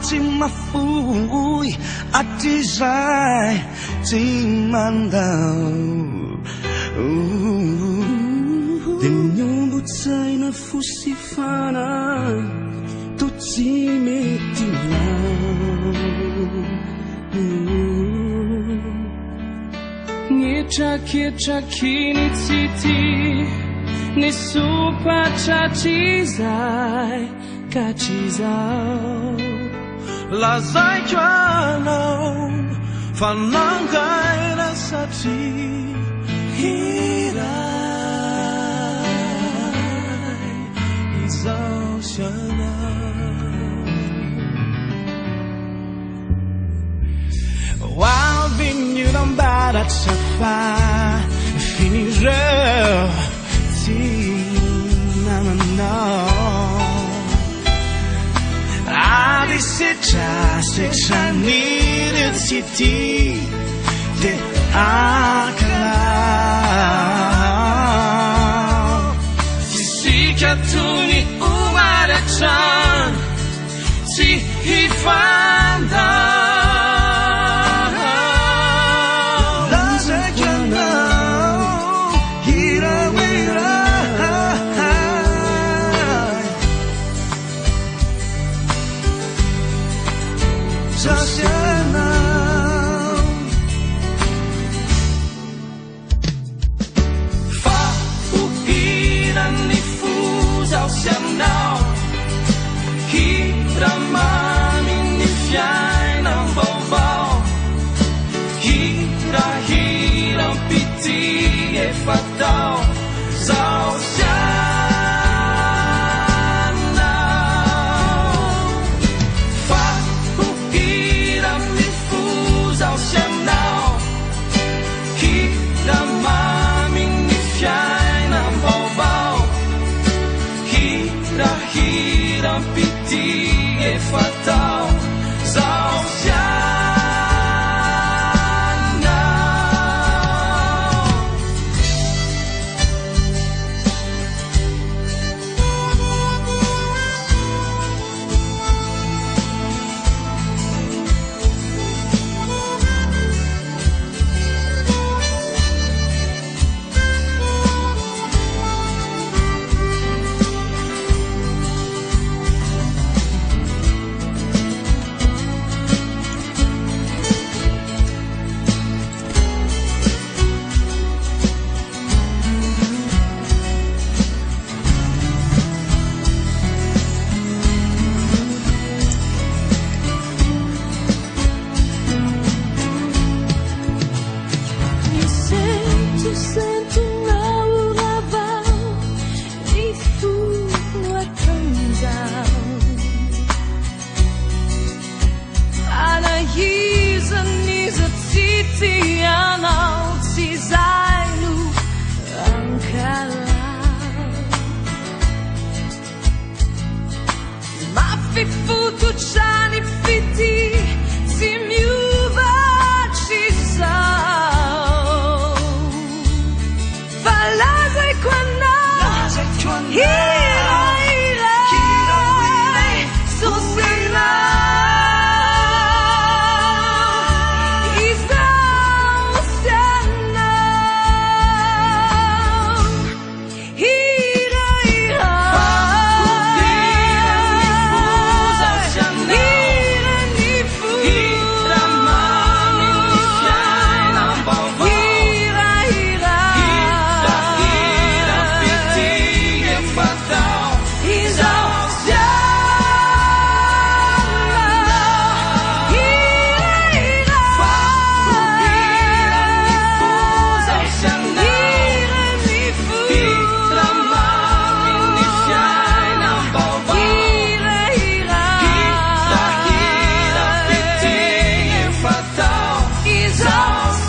chỉ mà vui à chỉ dài chỉ mang đau tình nhau bút say na fusifana tu chỉ mê tin nghe cha khi ni ti ni supa cha chi dài cả chi giao là dài cho lâu phản nắng gai đã sa chi hi rai giao sana wow vinh như đám ba đã chặt pha finirò ti Ali se già nel city de akala si katuni umara chan si hifanda fatal ao fa o kira mi fus ao chanal kira mami mi fiai na balbal kira piti e fatal ao Fifutu chani fiti si miuva chisau Falaza e quando is all